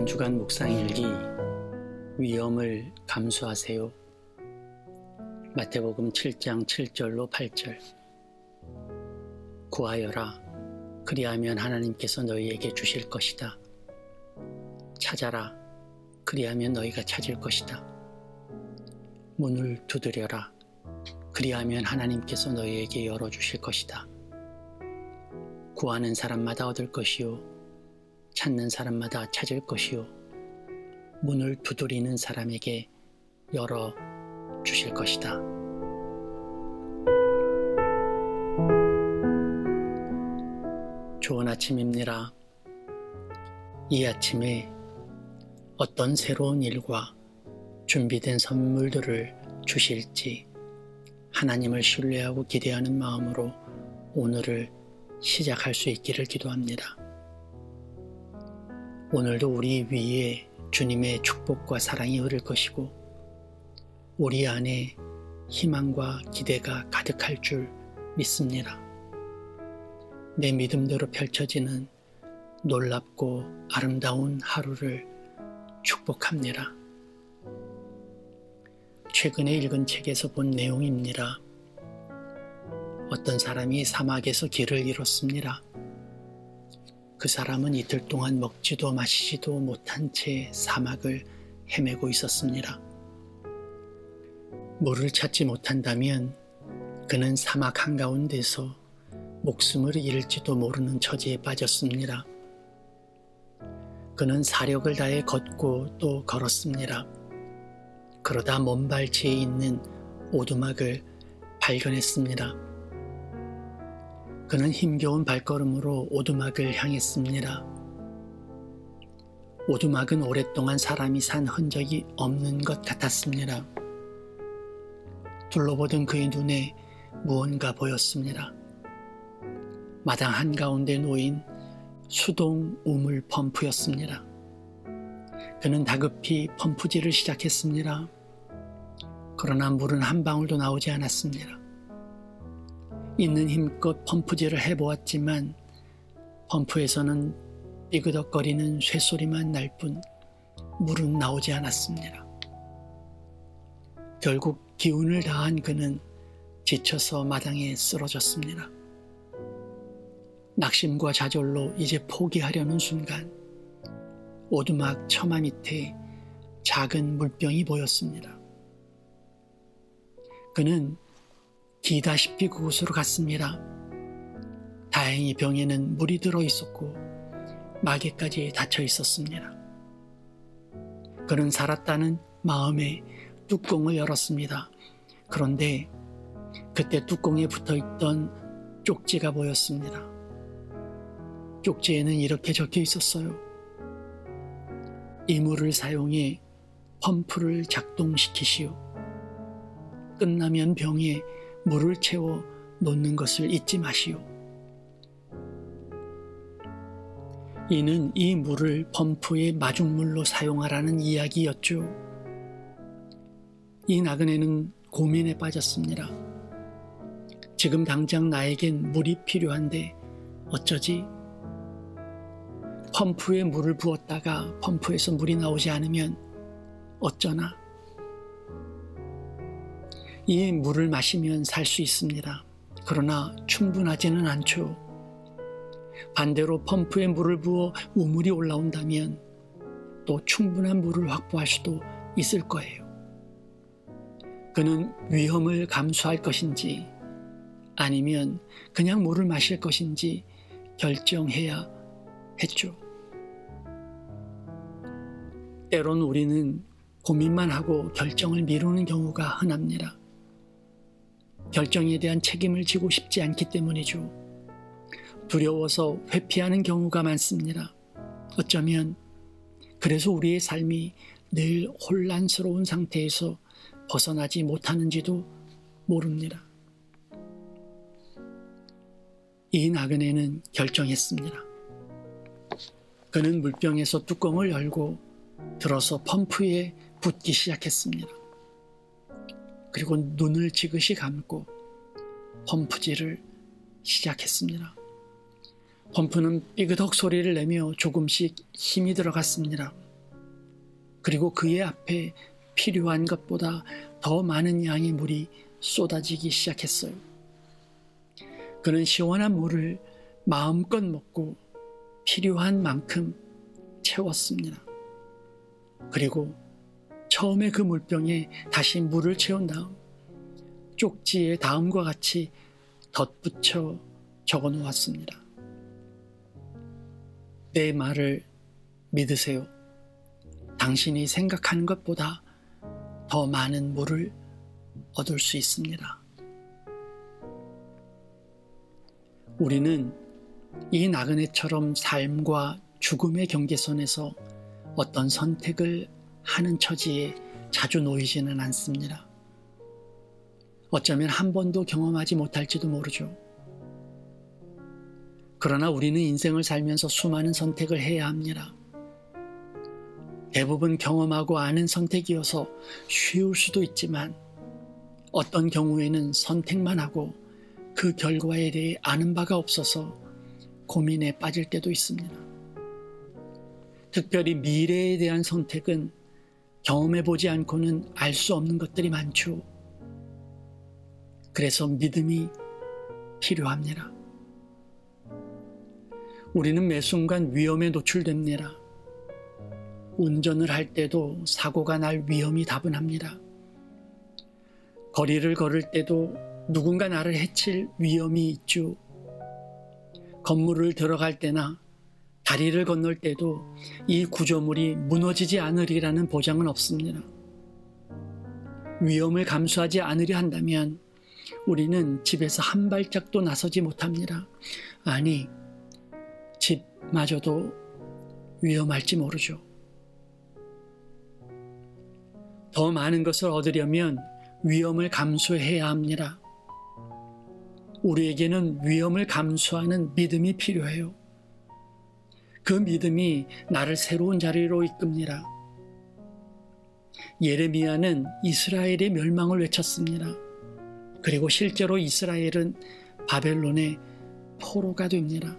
한 주간 묵상일기 위험을 감수하세요. 마태복음 7장 7절로 8절. 구하여라. 그리하면 하나님께서 너희에게 주실 것이다. 찾아라. 그리하면 너희가 찾을 것이다. 문을 두드려라. 그리하면 하나님께서 너희에게 열어주실 것이다. 구하는 사람마다 얻을 것이요 찾는 사람마다 찾을 것이요 문을 두드리는 사람에게 열어주실 것이다. 좋은 아침입니다. 이 아침에 어떤 새로운 일과 준비된 선물들을 주실지 하나님을 신뢰하고 기대하는 마음으로 오늘을 시작할 수 있기를 기도합니다. 오늘도 우리 위에 주님의 축복과 사랑이 흐를 것이고 우리 안에 희망과 기대가 가득할 줄 믿습니다. 내 믿음대로 펼쳐지는 놀랍고 아름다운 하루를 축복합니다. 최근에 읽은 책에서 본 내용입니다. 어떤 사람이 사막에서 길을 잃었습니다. 그 사람은 이틀 동안 먹지도 마시지도 못한 채 사막을 헤매고 있었습니다. 물을 찾지 못한다면 그는 사막 한가운데서 목숨을 잃을지도 모르는 처지에 빠졌습니다. 그는 사력을 다해 걷고 또 걸었습니다. 그러다 먼발치에 있는 오두막을 발견했습니다. 그는 힘겨운 발걸음으로 오두막을 향했습니다. 오두막은 오랫동안 사람이 산 흔적이 없는 것 같았습니다. 둘러보던 그의 눈에 무언가 보였습니다. 마당 한가운데 놓인 수동 우물 펌프였습니다. 그는 다급히 펌프질을 시작했습니다. 그러나 물은 한 방울도 나오지 않았습니다. 있는 힘껏 펌프질을 해보았지만 펌프에서는 삐그덕거리는 쇠소리만 날 뿐 물은 나오지 않았습니다. 결국 기운을 다한 그는 지쳐서 마당에 쓰러졌습니다. 낙심과 좌절로 이제 포기하려는 순간 오두막 처마 밑에 작은 물병이 보였습니다. 그는 기다시피 그곳으로 갔습니다. 다행히 병에는 물이 들어 있었고 마개까지 닫혀 있었습니다. 그는 살았다는 마음에 뚜껑을 열었습니다. 그런데 그때 뚜껑에 붙어있던 쪽지가 보였습니다. 쪽지에는 이렇게 적혀 있었어요. 이 물을 사용해 펌프를 작동시키시오. 끝나면 병에 물을 채워 놓는 것을 잊지 마시오. 이는 이 물을 펌프의 마중물로 사용하라는 이야기였죠. 이 나그네는 고민에 빠졌습니다. 지금 당장 나에겐 물이 필요한데 어쩌지? 펌프에 물을 부었다가 펌프에서 물이 나오지 않으면 어쩌나? 이 물을 마시면 살 수 있습니다. 그러나 충분하지는 않죠. 반대로 펌프에 물을 부어 우물이 올라온다면 또 충분한 물을 확보할 수도 있을 거예요. 그는 위험을 감수할 것인지 아니면 그냥 물을 마실 것인지 결정해야 했죠. 때론 우리는 고민만 하고 결정을 미루는 경우가 흔합니다. 결정에 대한 책임을 지고 싶지 않기 때문이죠. 두려워서 회피하는 경우가 많습니다. 어쩌면 그래서 우리의 삶이 늘 혼란스러운 상태에서 벗어나지 못하는지도 모릅니다. 이 나그네는 결정했습니다. 그는 물병에서 뚜껑을 열고 들어서 펌프에 붓기 시작했습니다. 그리고 눈을 지그시 감고 펌프질을 시작했습니다. 펌프는 삐그덕 소리를 내며 조금씩 힘이 들어갔습니다. 그리고 그의 앞에 필요한 것보다 더 많은 양의 물이 쏟아지기 시작했어요. 그는 시원한 물을 마음껏 먹고 필요한 만큼 채웠습니다. 그리고 처음에 그 물병에 다시 물을 채운 다음 쪽지에 다음과 같이 덧붙여 적어 놓았습니다. 내 말을 믿으세요. 당신이 생각하는 것보다 더 많은 물을 얻을 수 있습니다. 우리는 이 나그네처럼 삶과 죽음의 경계선에서 어떤 선택을 하는 처지에 자주 놓이지는 않습니다. 어쩌면 한 번도 경험하지 못할지도 모르죠. 그러나 우리는 인생을 살면서 수많은 선택을 해야 합니다. 대부분 경험하고 아는 선택이어서 쉬울 수도 있지만 어떤 경우에는 선택만 하고 그 결과에 대해 아는 바가 없어서 고민에 빠질 때도 있습니다. 특별히 미래에 대한 선택은 경험해보지 않고는 알 수 없는 것들이 많죠. 그래서 믿음이 필요합니다. 우리는 매 순간 위험에 노출됩니다. 운전을 할 때도 사고가 날 위험이 다분합니다. 거리를 걸을 때도 누군가 나를 해칠 위험이 있죠. 건물을 들어갈 때나 다리를 건널 때도 이 구조물이 무너지지 않으리라는 보장은 없습니다. 위험을 감수하지 않으려 한다면 우리는 집에서 한 발짝도 나서지 못합니다. 아니, 집마저도 위험할지 모르죠. 더 많은 것을 얻으려면 위험을 감수해야 합니다. 우리에게는 위험을 감수하는 믿음이 필요해요. 그 믿음이 나를 새로운 자리로 이끕니다. 예레미야는 이스라엘의 멸망을 외쳤습니다. 그리고 실제로 이스라엘은 바벨론의 포로가 됩니다.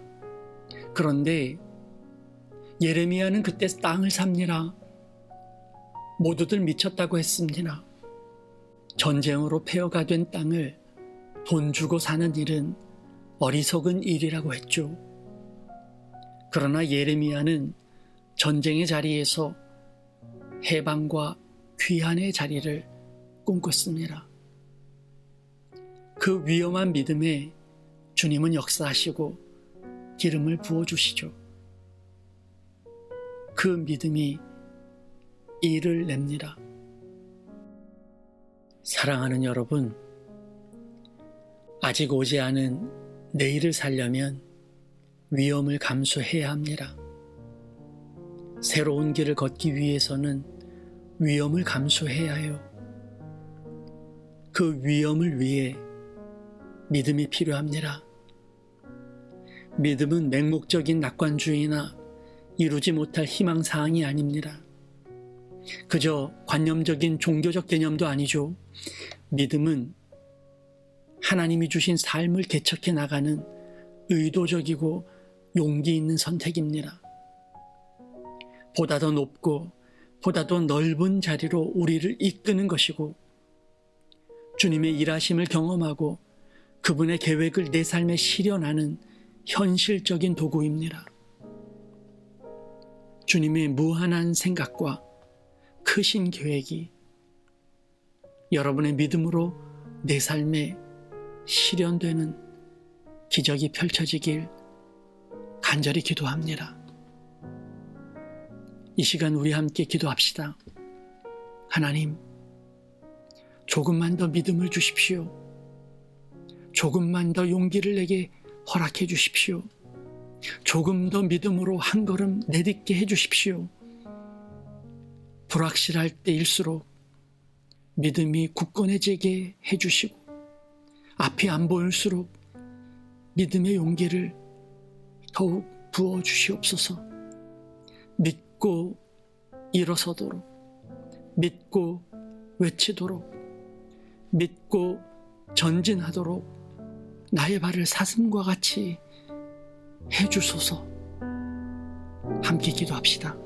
그런데 예레미야는 그때 땅을 삽니다. 모두들 미쳤다고 했습니다. 전쟁으로 폐허가 된 땅을 돈 주고 사는 일은 어리석은 일이라고 했죠. 그러나 예레미야는 전쟁의 자리에서 해방과 귀환의 자리를 꿈꿨습니다. 그 위험한 믿음에 주님은 역사하시고 기름을 부어주시죠. 그 믿음이 일을 냅니다. 사랑하는 여러분, 아직 오지 않은 내일을 살려면 위험을 감수해야 합니다. 새로운 길을 걷기 위해서는 위험을 감수해야 해요. 그 위험을 위해 믿음이 필요합니다. 믿음은 맹목적인 낙관주의나 이루지 못할 희망사항이 아닙니다. 그저 관념적인 종교적 개념도 아니죠. 믿음은 하나님이 주신 삶을 개척해 나가는 의도적이고 용기 있는 선택입니다. 보다 더 높고 보다 더 넓은 자리로 우리를 이끄는 것이고 주님의 일하심을 경험하고 그분의 계획을 내 삶에 실현하는 현실적인 도구입니다. 주님의 무한한 생각과 크신 계획이 여러분의 믿음으로 내 삶에 실현되는 기적이 펼쳐지길 간절히 기도합니다. 이 시간 우리 함께 기도합시다. 하나님, 조금만 더 믿음을 주십시오. 조금만 더 용기를 내게 허락해 주십시오. 조금 더 믿음으로 한 걸음 내딛게 해 주십시오. 불확실할 때일수록 믿음이 굳건해지게 해 주시고 앞이 안 보일수록 믿음의 용기를 더욱 부어 주시옵소서. 믿고 일어서도록, 믿고 외치도록, 믿고 전진하도록 나의 발을 사슴과 같이 해주소서. 함께 기도합시다.